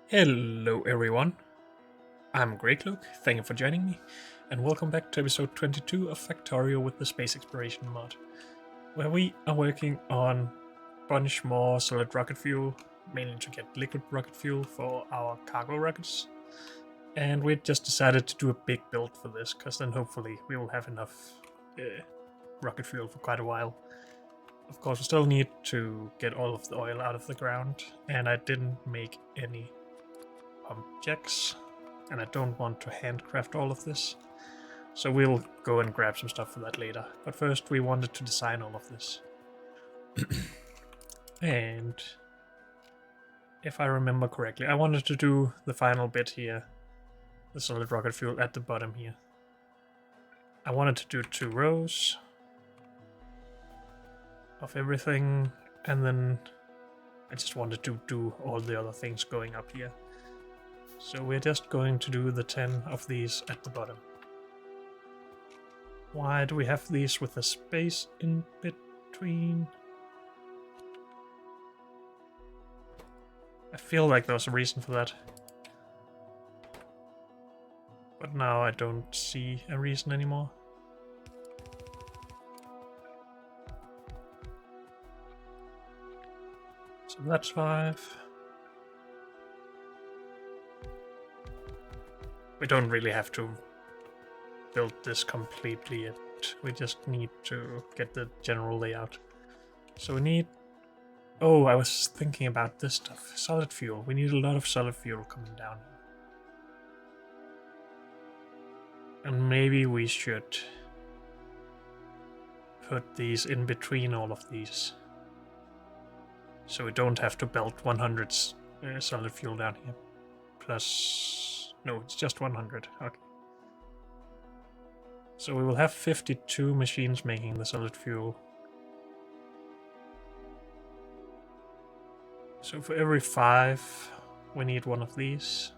Hello everyone, I'm Greg Luke, thank you for joining me, and welcome back to episode 22 of Factorio with the Space Exploration mod, where we are working on a bunch more solid rocket fuel, mainly to get liquid rocket fuel for our cargo rockets, and we just decided to do a big build for this, because then hopefully we will have enough rocket fuel for quite a while. Of course, we still need to get all of the oil out of the ground, and I didn't make any pump jacks, and I don't want to handcraft all of this, so we'll go and grab some stuff for that later. But first we wanted to design all of this. And if I remember correctly, I wanted to do the final bit here, the solid rocket fuel at the bottom here. I wanted to do 2 rows of everything, and then I just wanted to do all the other things going up here. So we're just going to do the 10 of these at the bottom. Why do we have these with a space in between? I feel like there's a reason for that. But now I don't see a reason anymore. So that's 5. We don't really have to build this completely yet. We just need to get the general layout. So we need... Oh, I was thinking about this stuff. Solid fuel. We need a lot of solid fuel coming down. And maybe we should put these in between all of these. So we don't have to build 100 solid fuel down here. Plus... No, it's just 100. Okay. So we will have 52 machines making the solid fuel. So for every 5, we need one of these.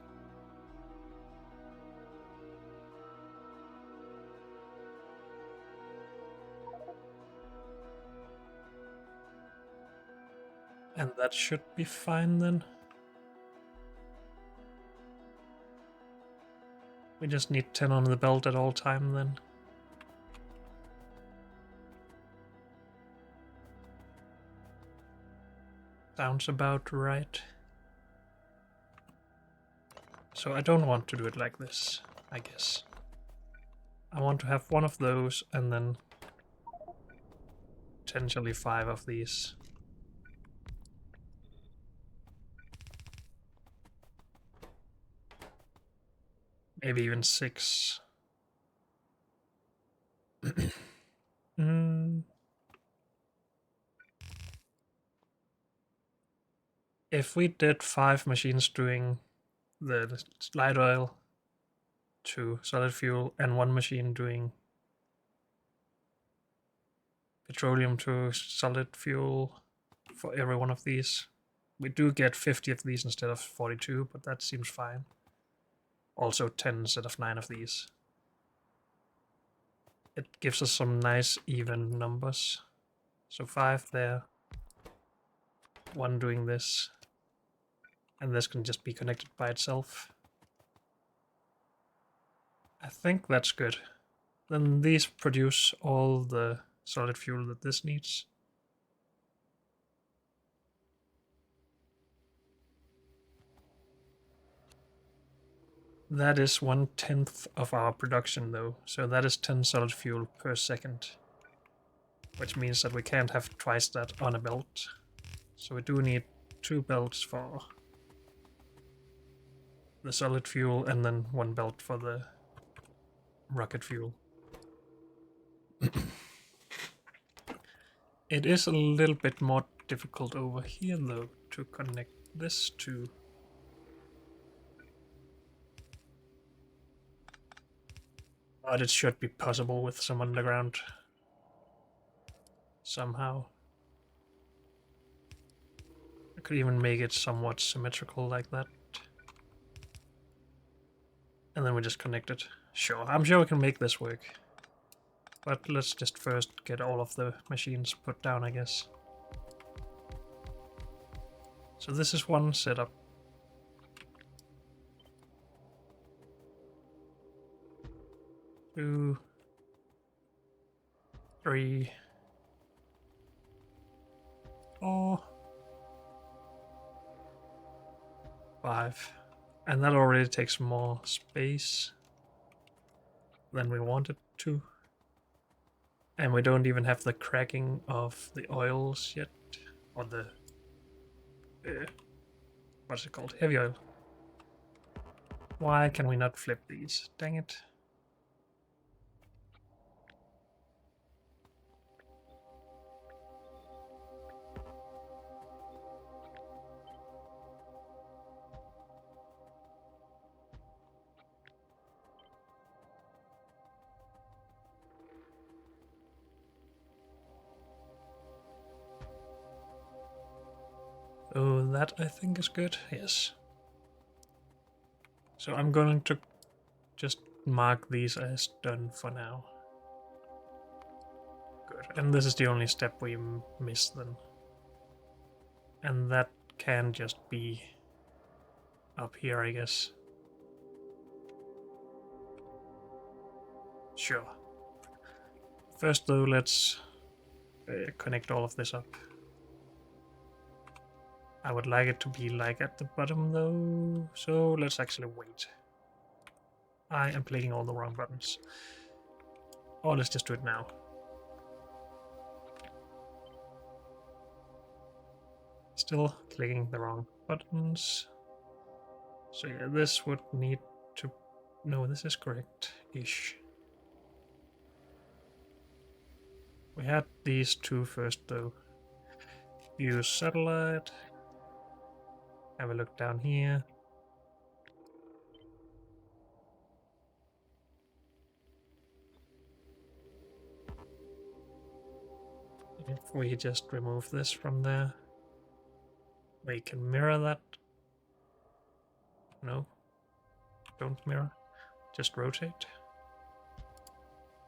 And that should be fine then. We just need 10 on the belt at all time then. Sounds about right. So I don't want to do it like this, I guess. I want to have one of those and then potentially 5 of these. Maybe even 6. If we did 5 machines doing the light oil to solid fuel and 1 machine doing petroleum to solid fuel for every one of these, we do get 50 of these instead of 42, but that seems fine. Also 10 instead of 9 of these. It gives us some nice even numbers. So 5 there, 1 doing this, and this can just be connected by itself. I think that's good. Then these produce all the solid fuel that this needs. That is 1/10 of our production though, so that is 10 solid fuel per second. Which means that we can't have twice that on a belt. So we do need 2 belts for the solid fuel and then 1 belt for the rocket fuel. It is a little bit more difficult over here though to connect this to. But it should be possible with some underground somehow. I could even make it somewhat symmetrical like that. And then we just connect it. Sure, I'm sure we can make this work. But let's just first get all of the machines put down, I guess. So this is one setup. 2, 3, 4, 5. And that already takes more space than we wanted to. And we don't even have the cracking of the oils yet. Or the... what's it called? Heavy oil. Why can we not flip these? Dang it. So that I think is good. Yes. So I'm going to just mark these as done for now. Good. And this is the only step we missed then. And that can just be up here, I guess. Sure. First though, let's connect all of this up. I would like it to be like at the bottom though, so let's actually wait. I am clicking all the wrong buttons. Or let's just do it now. Still clicking the wrong buttons. So yeah, this would need to... No, this is correct-ish. We had these two first though. Use satellite. Have a look down here. If we just remove this from there, we can mirror that. No, don't mirror, just rotate.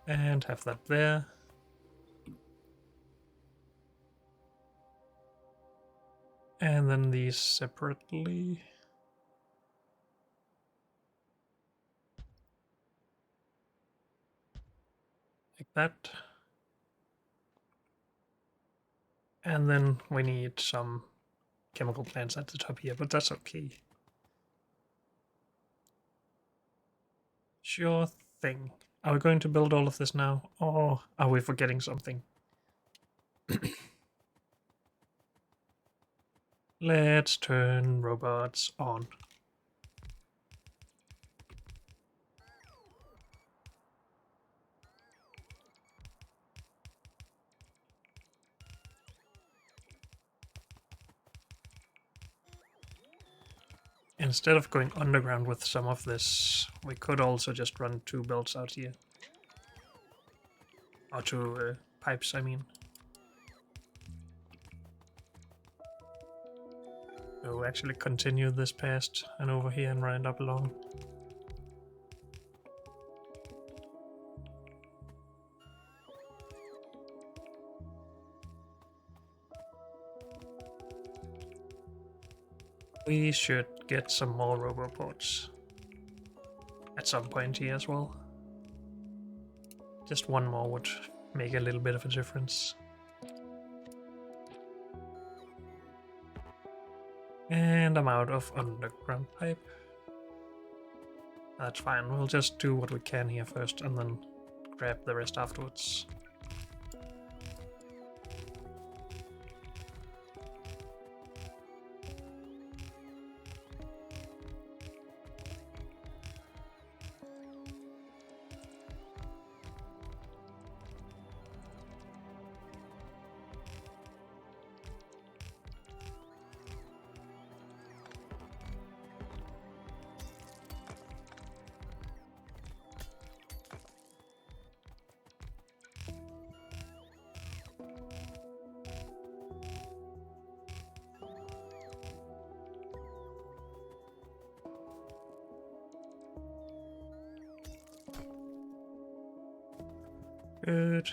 And have that there. And then these separately. Like that. And then we need some chemical plants at the top here, but that's okay. Sure thing. Are we going to build all of this now? Or are we forgetting something? Let's turn robots on. Instead of going underground with some of this, we could also just run 2 belts out here. Or 2 pipes, I mean. So actually continue this past and over here and run it up along. We should get some more roboports at some point here as well. Just one more would make a little bit of a difference. And I'm out of underground pipe. That's fine, we'll just do what we can here first and then grab the rest afterwards. Good.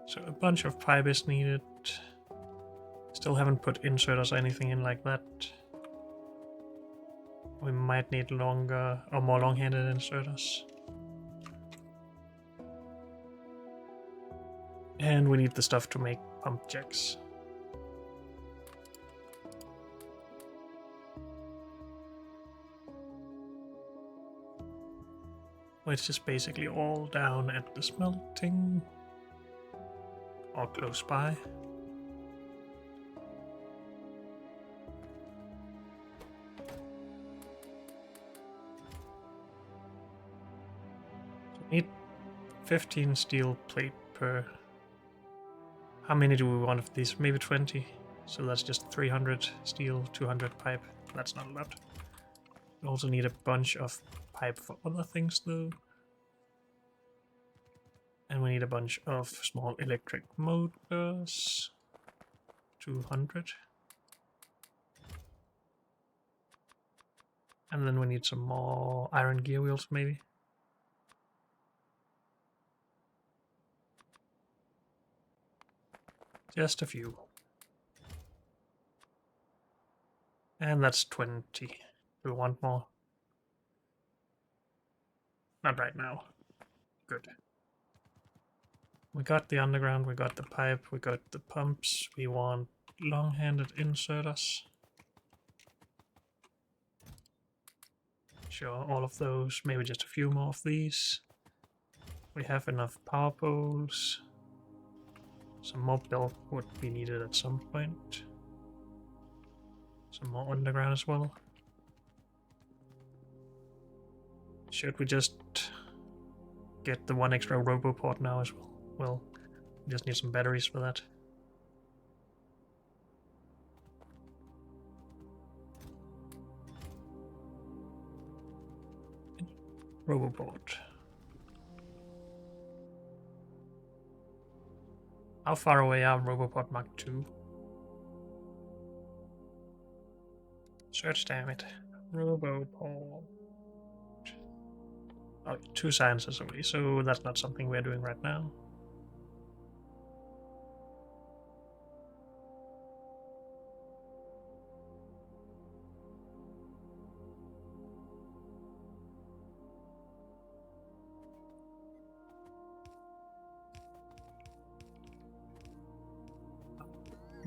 So a bunch of pipe is needed. Still haven't put inserters or anything in like that. We might need longer or more long-handed inserters. And we need the stuff to make pump jacks. Which is basically all down at the smelting. Or close by. So we need 15 steel plate per. How many do we want of these? Maybe 20. So that's just 300 steel, 200 pipe. That's not a lot. We also need a bunch of pipe for other things though. And we need a bunch of small electric motors. 200. And then we need some more iron gear wheels maybe. Just a few. And that's 20. Do we want more? Not right now. Good. We got the underground, we got the pipe, we got the pumps. We want long-handed inserters. Sure, all of those. Maybe just a few more of these. We have enough power poles. Some more belt would be needed at some point. Some more underground as well. Should we just get the one extra roboport now as well? Well, we just need some batteries for that. Roboport. How far away are Roboport Mark II? Search, damn it. Roboport. Oh, 2 sciences away, so that's not something we're doing right now.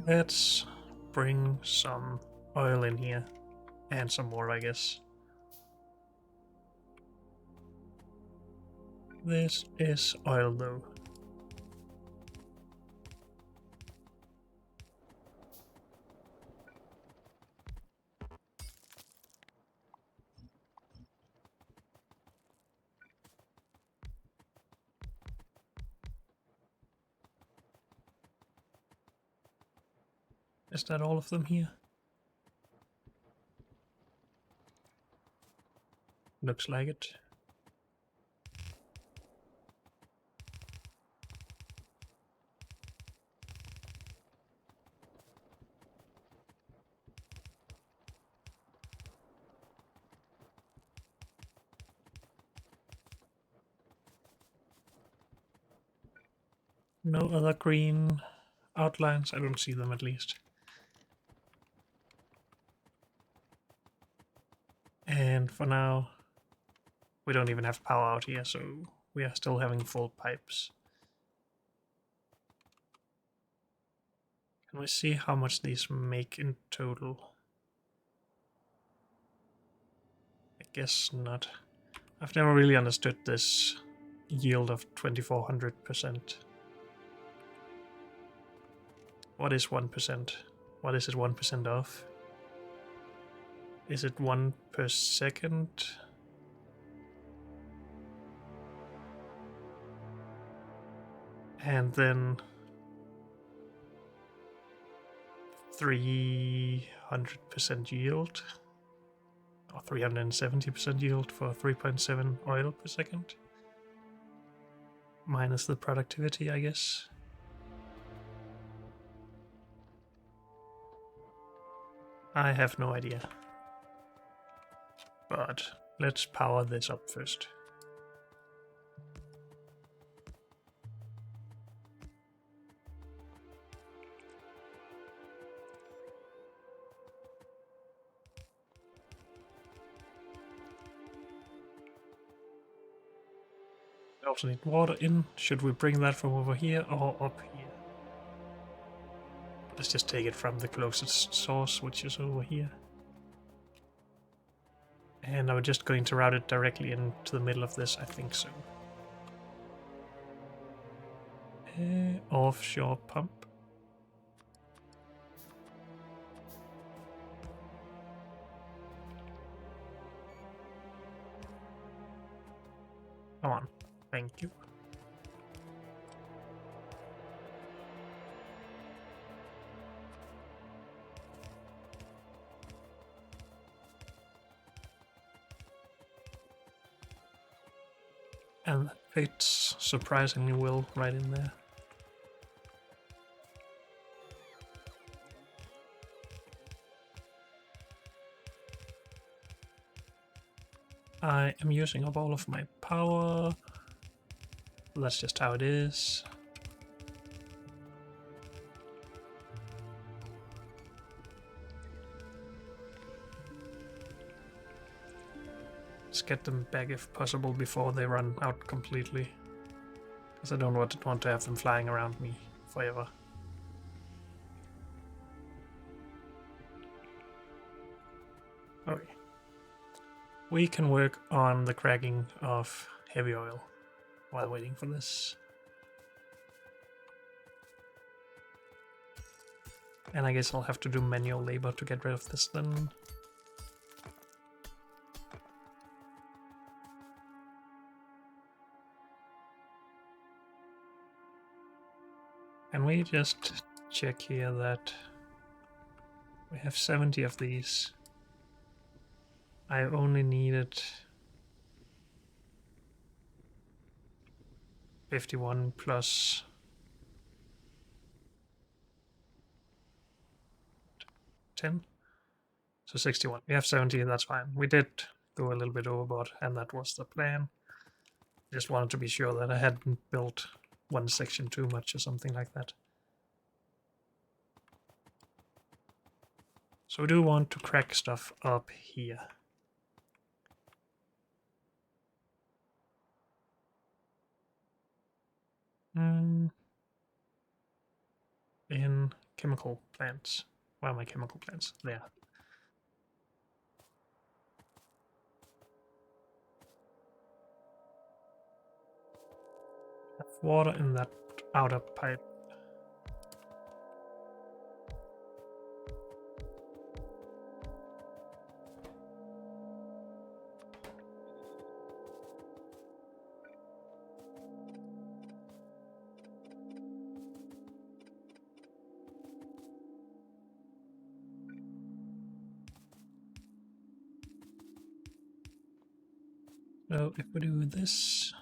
Let's bring some oil in here. And some more, I guess. This is oil, though. Is that all of them here? Looks like it. No other green outlines? I don't see them at least. And for now, we don't even have power out here, so we are still having full pipes. Can we see how much these make in total? I guess not. I've never really understood this yield of 2400%. What is 1%? What is it 1% of? Is it 1 per second? And then 300% yield, or 370% yield for 3.7 oil per second, minus the productivity, I guess. I have no idea, but let's power this up first. We also need water in. Should we bring that from over here or up here? Let's just take it from the closest source, which is over here. And I'm just going to route it directly into the middle of this, I think so. Offshore pump. Come on. Thank you. And fits surprisingly well right in there. I am using up all of my power. That's just how it is. Let's get them back if possible before they run out completely. Because I don't want to have them flying around me forever. Okay. We can work on the cracking of heavy oil while waiting for this. And I guess I'll have to do manual labor to get rid of this then. And we just check here that we have 70 of these. I only needed 51 plus 10. So 61. We have 70, that's fine. We did go a little bit overboard, and that was the plan. Just wanted to be sure that I hadn't built one section too much or something like that. So we do want to crack stuff up here. In chemical plants. Where are my chemical plants? There. Have water in that outer pipe. So if we do this,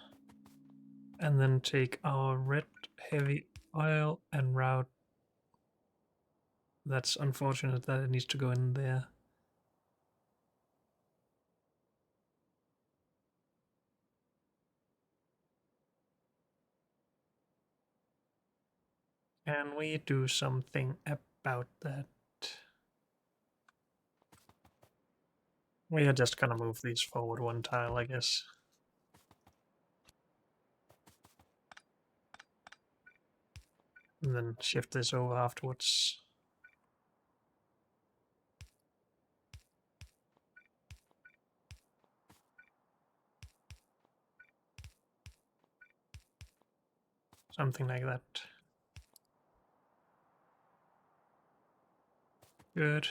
and then take our red heavy oil and route, that's unfortunate that it needs to go in there. Can we do something about that? We are just gonna move these forward one tile, I guess. And then shift this over afterwards. Something like that. Good.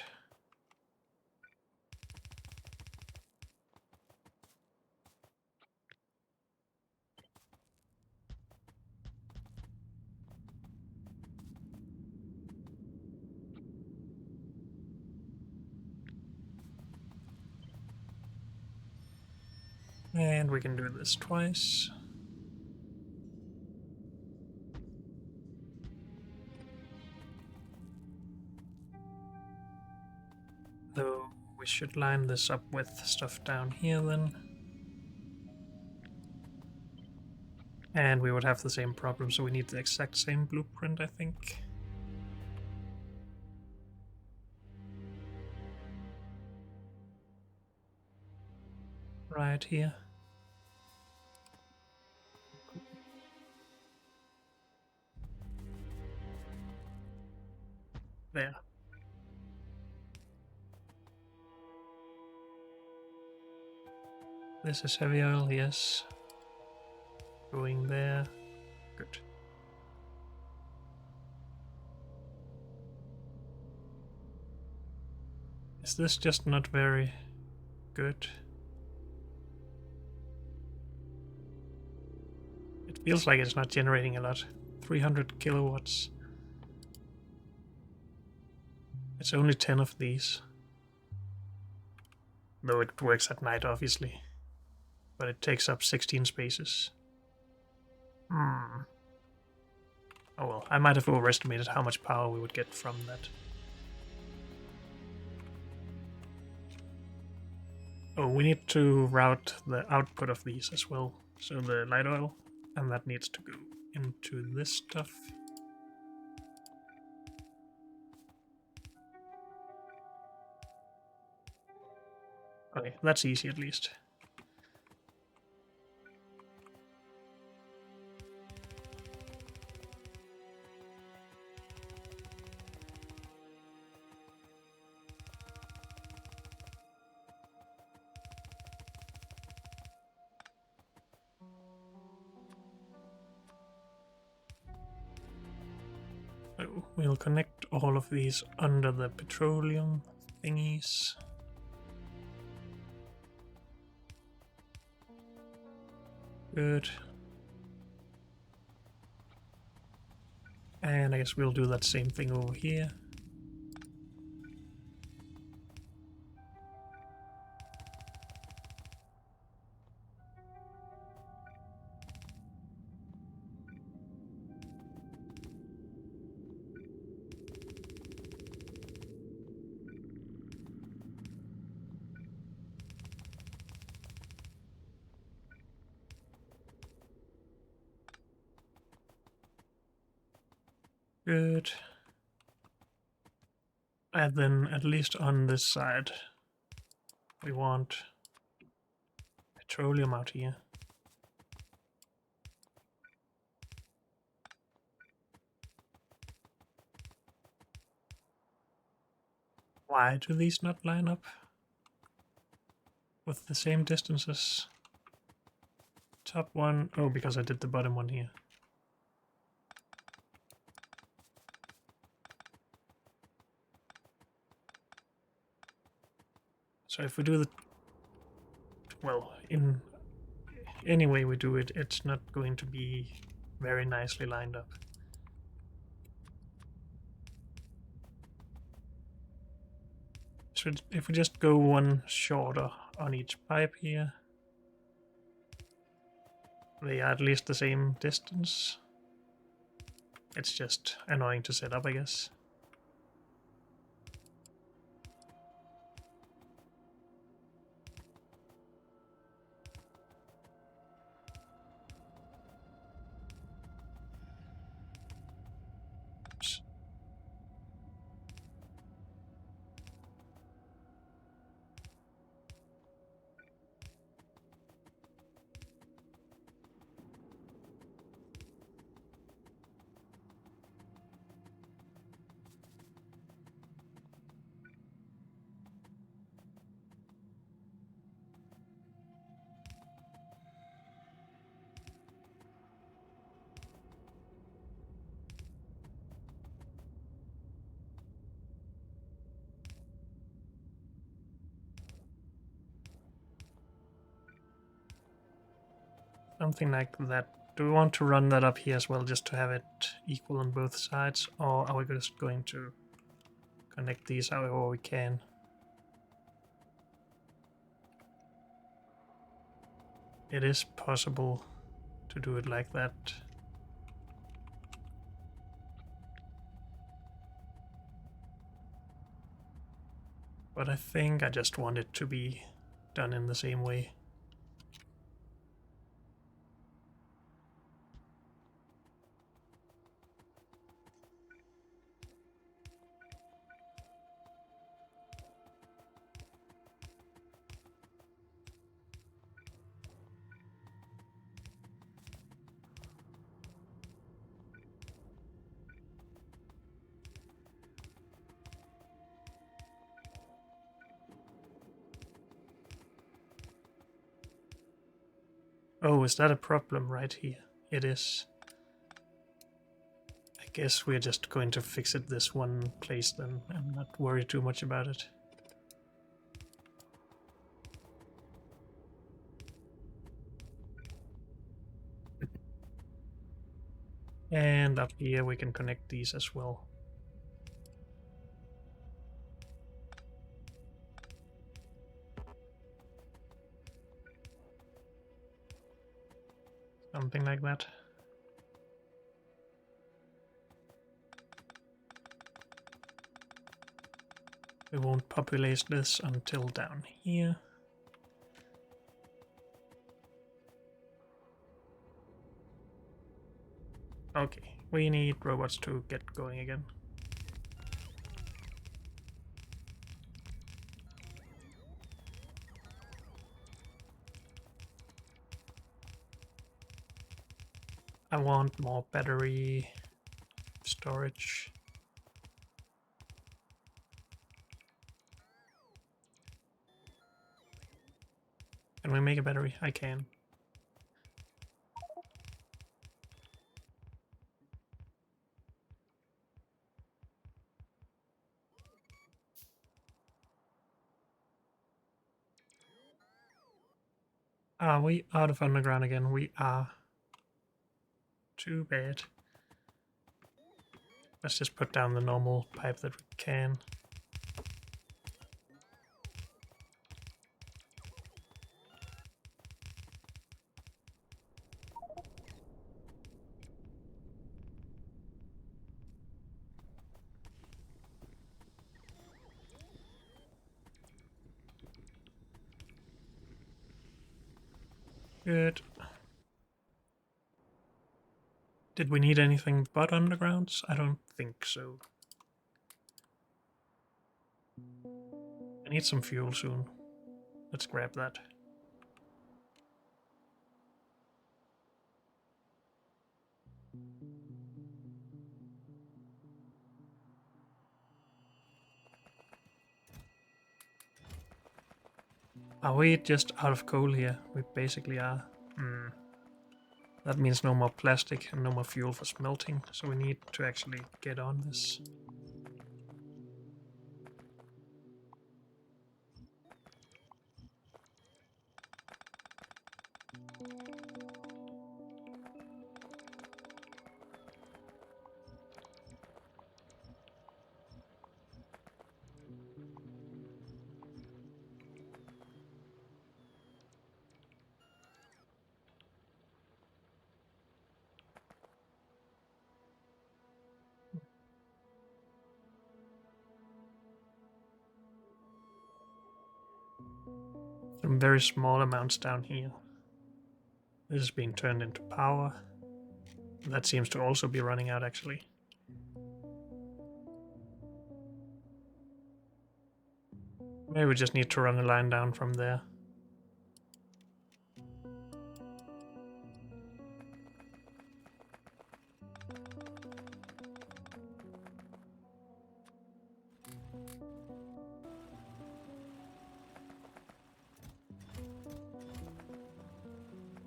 And we can do this twice. Though we should line this up with stuff down here then. And we would have the same problem, so we need the exact same blueprint, I think. Right here. This is heavy oil, yes. Going there. Good. Is this just not very good? It feels like it's not generating a lot. 300 kilowatts. It's only 10 of these. Though it works at night, obviously. But it takes up 16 spaces. Hmm. Oh well, I might have overestimated how much power we would get from that. Oh, we need to route the output of these as well. So the light oil, and that needs to go into this stuff. Okay, that's easy at least. So we'll connect all of these under the petroleum thingies. Good. And I guess we'll do that same thing over here. Good. And then at least on this side, we want petroleum out here. Why do these not line up with the same distances? Top one, oh, because I did the bottom one here. So if we do the, well, in any way we do it, it's not going to be very nicely lined up. So if we just go one shorter on each pipe here, they are at least the same distance. It's just annoying to set up, I guess. Oops. Something like that. Do we want to run that up here as well, just to have it equal on both sides, or are we just going to connect these however we can? It is possible to do it like that. But I think I just want it to be done in the same way. Oh, is that a problem right here? It is. I guess we're just going to fix it this one place then and not worry too much about it. And up here we can connect these as well. Something like that. We won't populate this until down here. Okay, we need robots to get going again. I want more battery storage. Can we make a battery? I can. Are we out of underground again? We are. Too bad. Let's just put down the normal pipe that we can. Good. Did we need anything but undergrounds? I don't think so. I need some fuel soon. Let's grab that. Are we just out of coal here? We basically are. That means no more plastic and no more fuel for smelting, so we need to actually get on this. Some very small amounts down here. This is being turned into power. That seems to also be running out, actually. Maybe we just need to run a line down from there.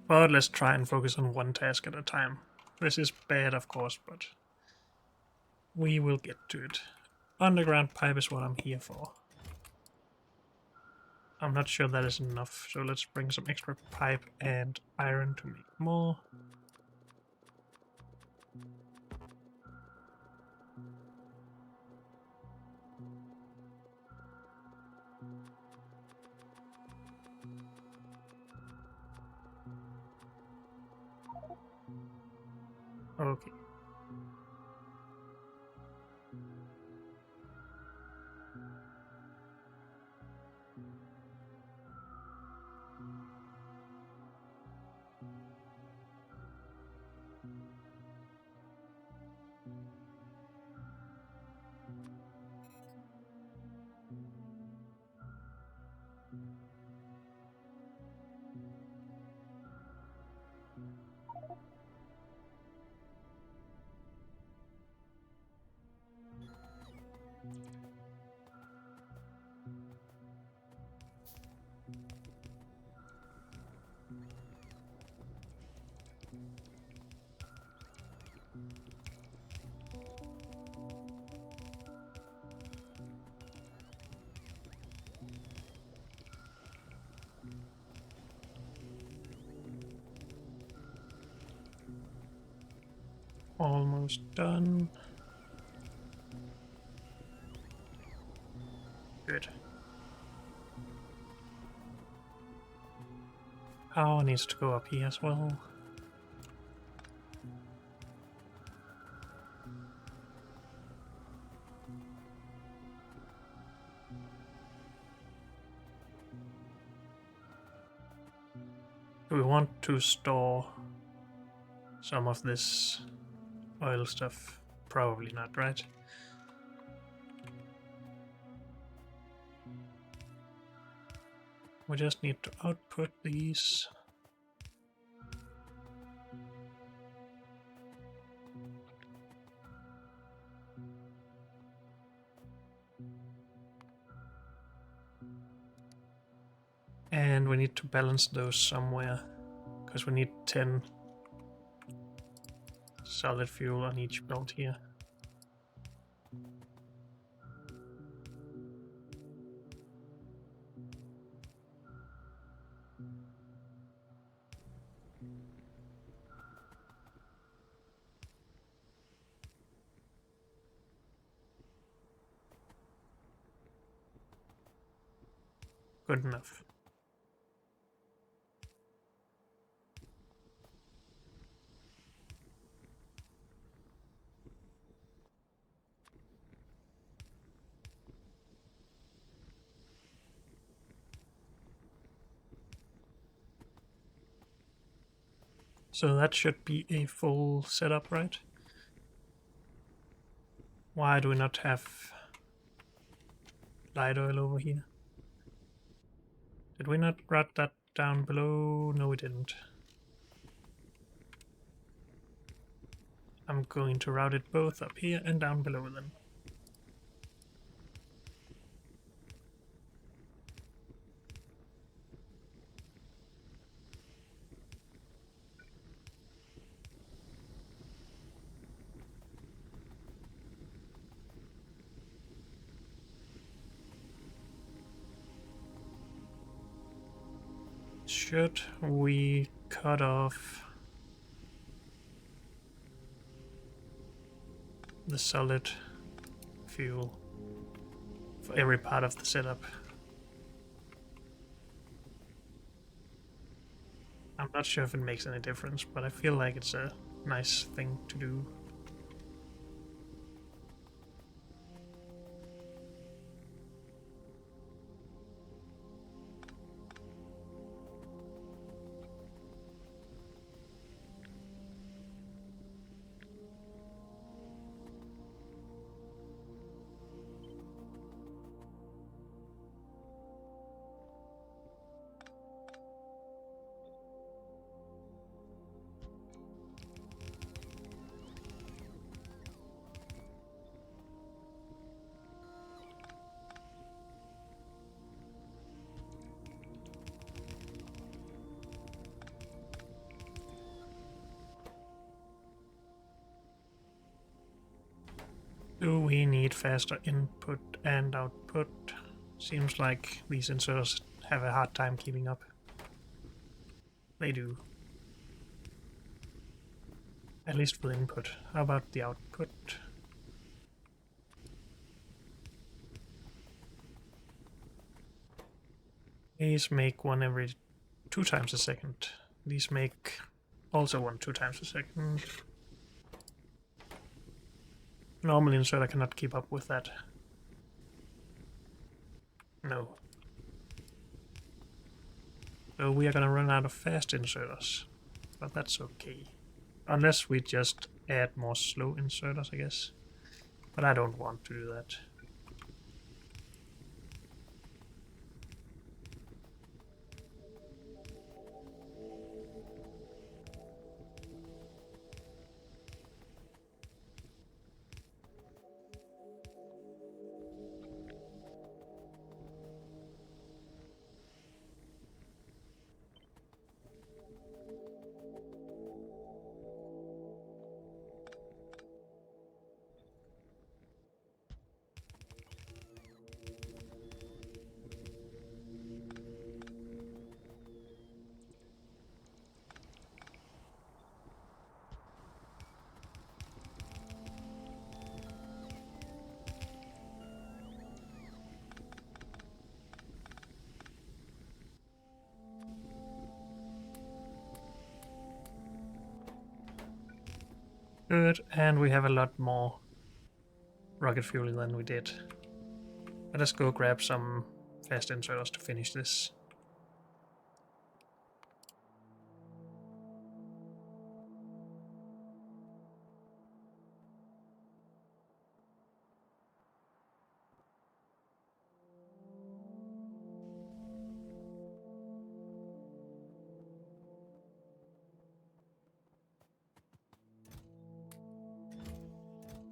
But let's try and focus on one task at a time. This is bad, of course, but we will get to it. Underground pipe is what I'm here for. I'm not sure that is enough, so let's bring some extra pipe and iron to make more. Okay. Almost done. Good. Power needs to go up here as well. Do we want to store some of this oil stuff? Probably not, right? We just need to output these. And we need to balance those somewhere, because we need 10 solid fuel on each belt here. Good enough. So that should be a full setup, right? Why do we not have light oil over here? Did we not write that down below? No, we didn't. I'm going to route it both up here and down below then. Should we cut off the solid fuel for every part of the setup? I'm not sure if it makes any difference, but I feel like it's a nice thing to do. Do we need faster input and output? Seems like these inserters have a hard time keeping up. They do. At least for the input. How about the output? These make one every 2 times a second. These make also one 2 times a second. Normal inserter cannot keep up with that. No. So we are gonna run out of fast inserters. But that's okay. Unless we just add more slow inserters, I guess. But I don't want to do that. Good, and we have a lot more rocket fuel than we did. Let us go grab some fast inserters to finish this.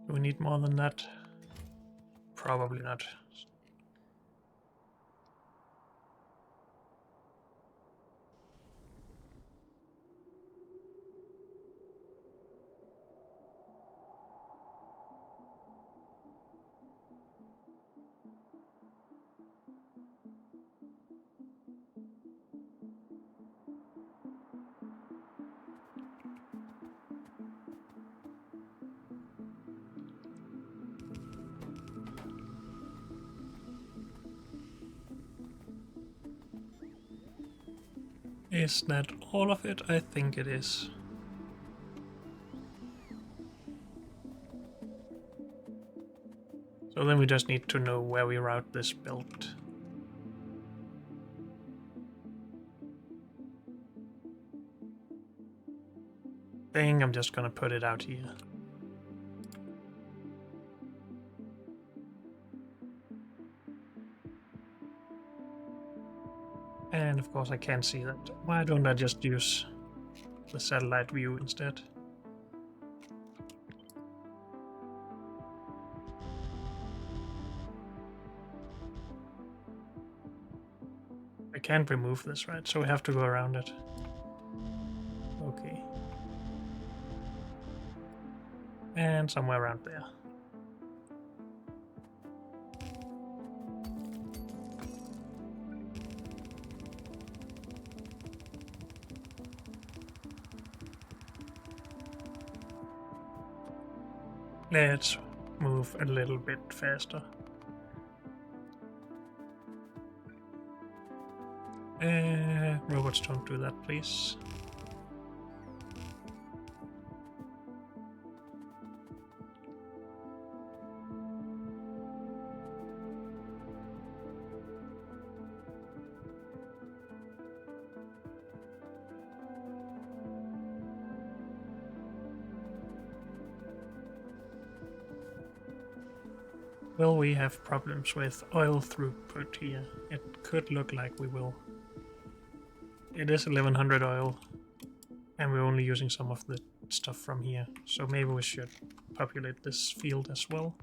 Do we need more than that? Probably not. Is that all of it? I think it is. So then we just need to know where we route this build. I'm just gonna put it out here. And of course I can't see that. Why don't I just use the satellite view instead? I can't remove this, right? So we have to go around it. Okay. And somewhere around there. Let's move a little bit faster. Robots, don't do that, please. Will we have problems with oil throughput here? It could look like we will. It is 1100 oil, and we're only using some of the stuff from here, so maybe we should populate this field as well.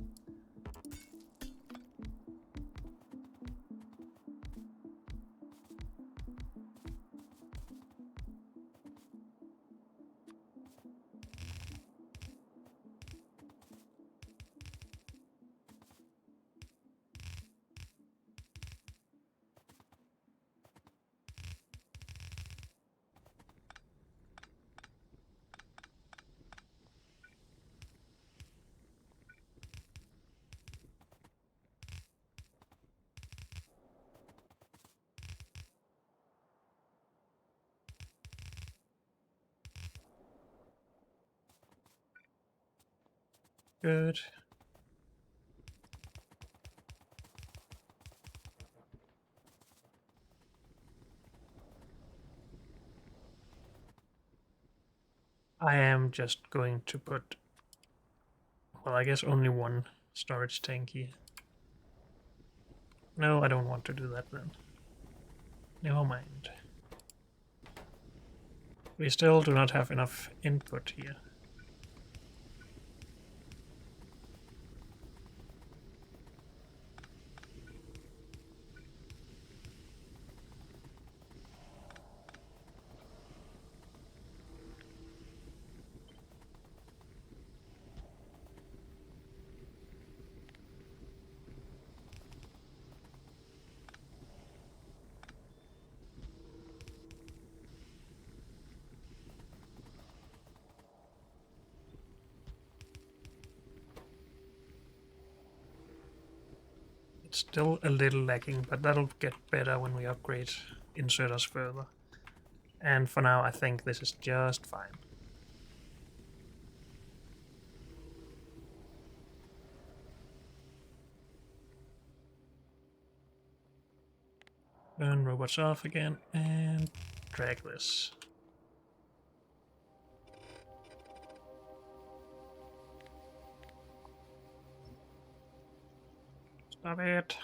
Good. I am just going to put, well, I guess only one storage tank here. No, I don't want to do that then. Never mind. We still do not have enough input here. It's still a little lacking, but that'll get better when we upgrade inserters further. And for now, I think this is just fine. Turn robots off again and drag this. Stop it.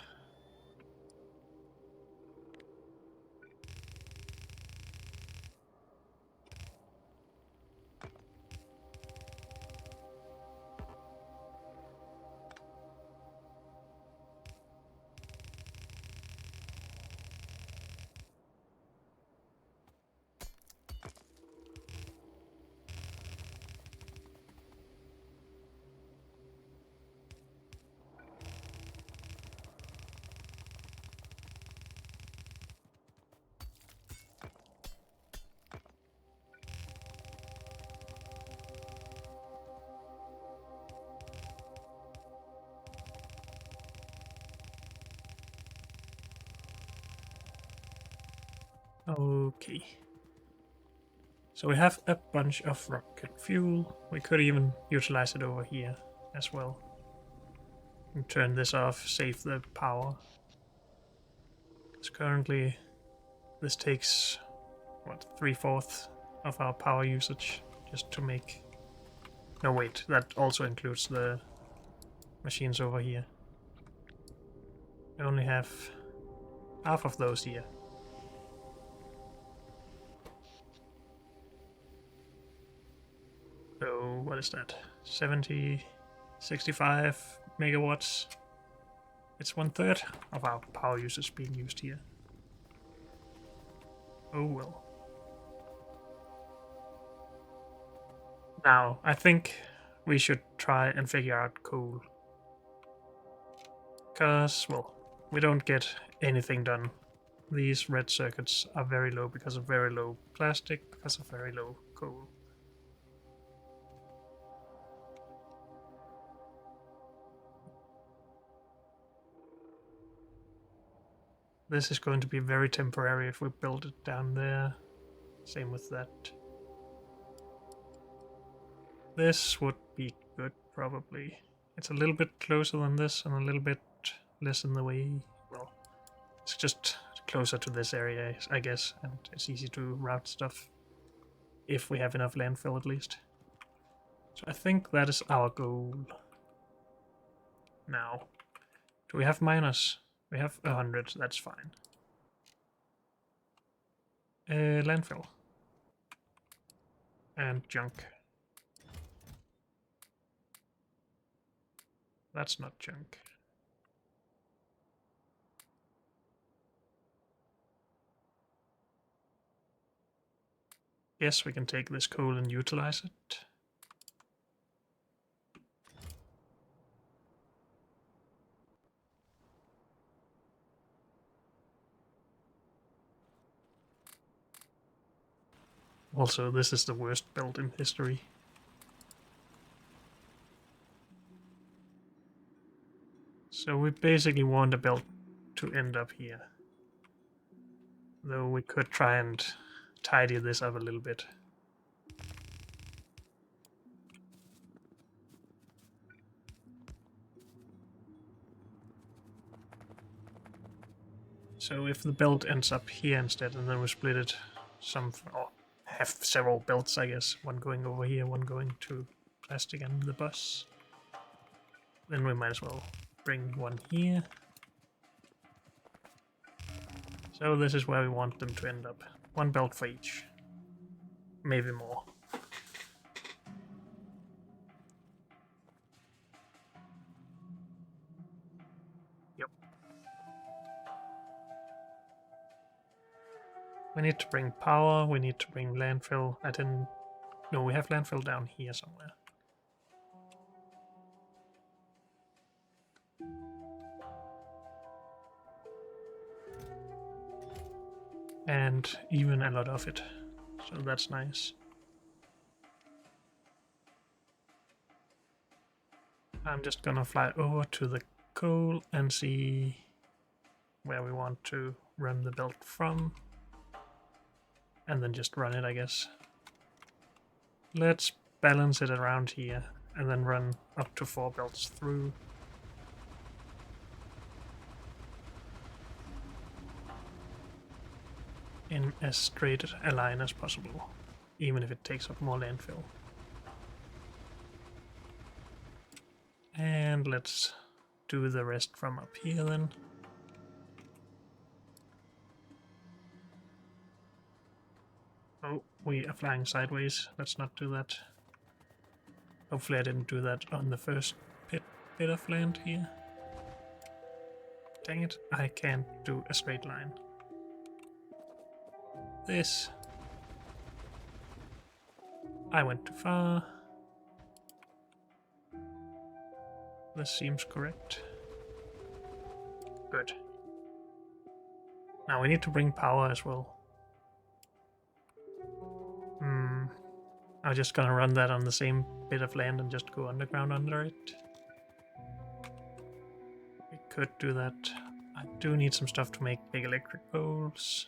Okay. So we have a bunch of rocket fuel. We could even utilize it over here as well. And turn this off, save the power. Because currently this takes, what, 3/4 of our power usage just to make... No, wait, that also includes the machines over here. We only have half of those here. So what is that? 70, 65 megawatts. It's 1/3 of our power usage being used here. Oh well. Now, I think we should try and figure out coal. Because, well, we don't get anything done. These red circuits are very low because of very low plastic, because of very low coal. This is going to be very temporary if we build it down there. Same with that. This would be good, probably. It's a little bit closer than this and a little bit less in the way. Well, it's just closer to this area, I guess, and it's easy to route stuff. If we have enough landfill, at least. So I think that is our goal. Now, do we have miners? We have 100, that's fine. Landfill. And junk. That's not junk. Yes, we can take this coal and utilize it. Also, this is the worst build in history. So we basically want the build to end up here. Though we could try and tidy this up a little bit. So if the build ends up here instead, and then we split it or have several builds, I guess. One going over here, one going to plastic and the bus. Then we might as well bring one here. So this is where we want them to end up. One belt for each. Maybe more. Yep. We need to bring power, we need to bring landfill. No, we have landfill down here somewhere. And even a lot of it. So that's nice. I'm just gonna fly over to the coal and see where we want to run the belt from. And then just run it, I guess. Let's balance it around here and then run up to 4 belts through. in as straight a line as possible, even if it takes up more landfill. And let's do the rest from up here then. Oh, we are flying sideways. Let's not do that. Hopefully I didn't do that on the first bit of land here. Dang it, I can't do a straight line. This. I went too far. This seems correct. Good. Now we need to bring power as well. I'm just gonna run that on the same bit of land and just go underground under it. We could do that. I do need some stuff to make big electric poles.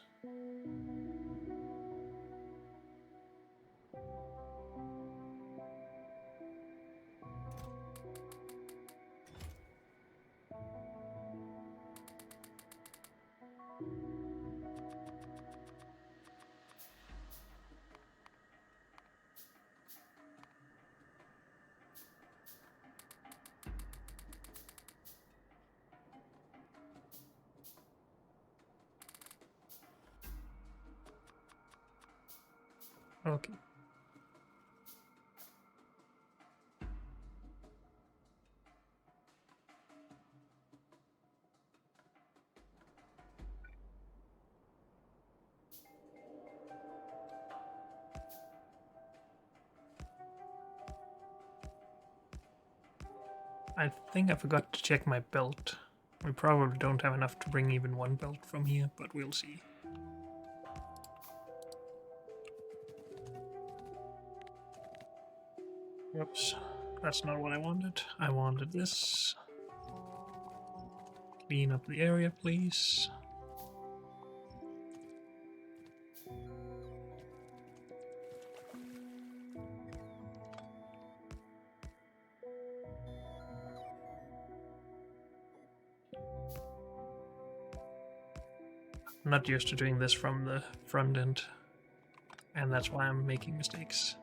Okay. I think I forgot to check my belt. We probably don't have enough to bring even one belt from here, but we'll see. Whoops, that's not what I wanted. I wanted this. Clean up the area, please. I'm not used to doing this from the front end, and that's why I'm making mistakes.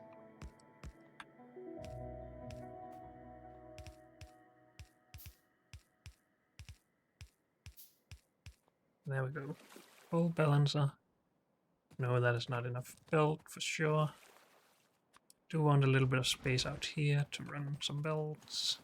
There we go. Full balancer. No, that is not enough belt for sure. Do want a little bit of space out here to run some belts.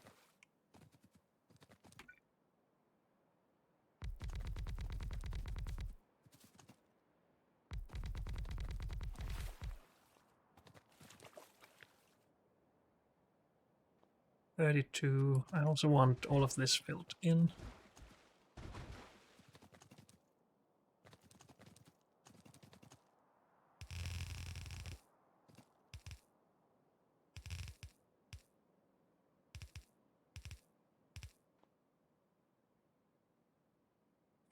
$32. I also want all of this filled in.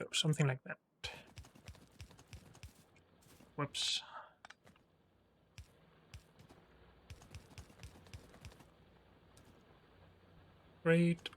Oh, something like that. Whoops. Great.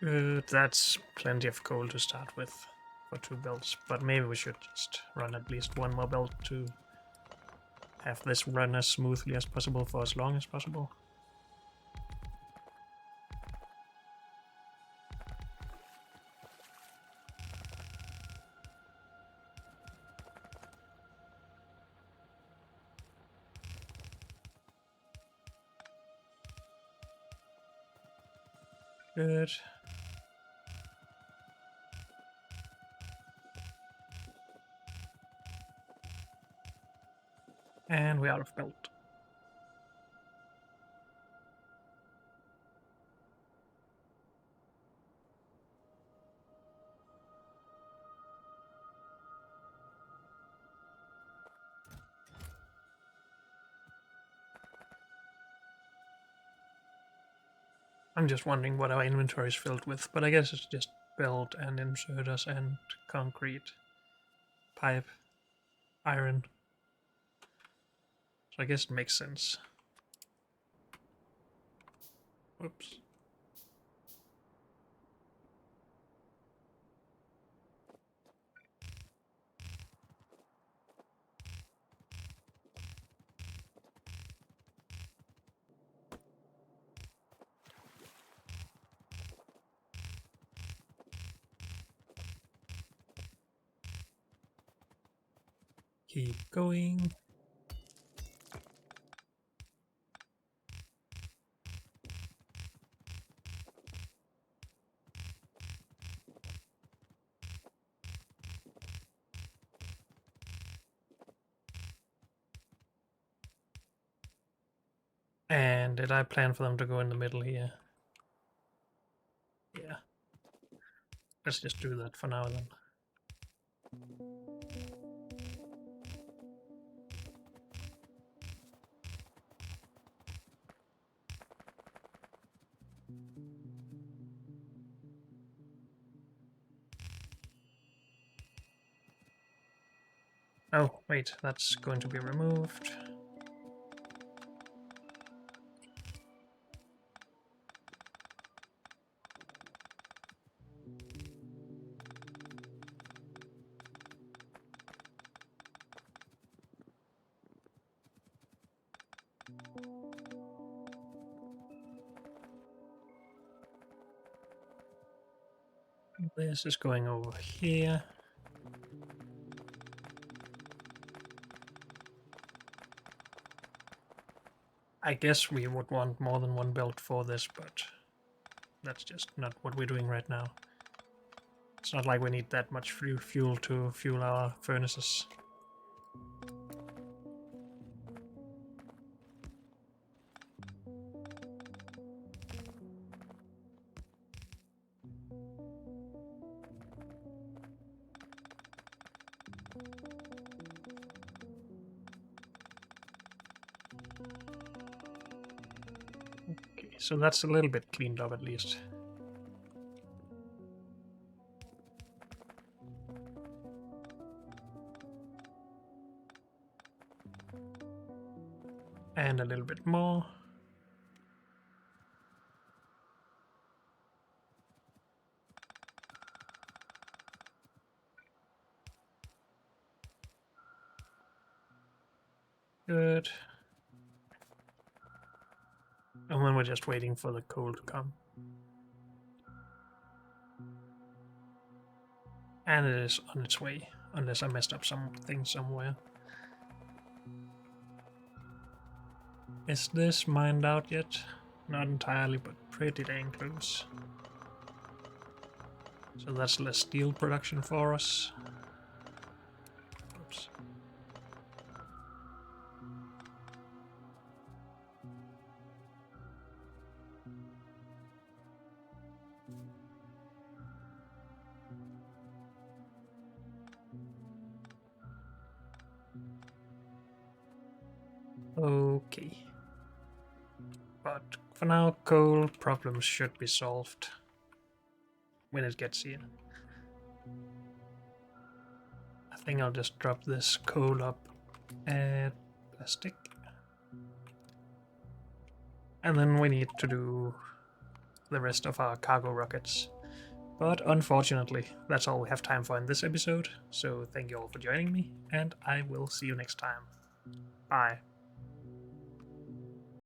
Good, that's plenty of coal to start with for 2 belts, but maybe we should just run at least one more belt to have this run as smoothly as possible for as long as possible. Good. And we're out of belt. I'm just wondering what our inventory is filled with, but I guess it's just belt and inserters and concrete, pipe, iron. So I guess it makes sense. Whoops. Keep going. And did I plan for them to go in the middle here? Yeah. Let's just do that for now then. Oh, wait, that's going to be removed. This is going over here. I guess we would want more than one belt for this, but that's just not what we're doing right now. It's not like we need that much fuel to fuel our furnaces. Okay, so that's a little bit cleaned up at least. And a little bit more. Good. And then we're just waiting for the coal to come. And it is on its way, unless I messed up something somewhere. Is this mined out yet? Not entirely, but pretty dang close. So that's less steel production for us. Oops. Okay. But for now, coal problems should be solved when it gets here. I think I'll just drop this coal up at plastic. And then we need to do the rest of our cargo rockets. But unfortunately, that's all we have time for in this episode, so thank you all for joining me, and I will see you next time. Bye.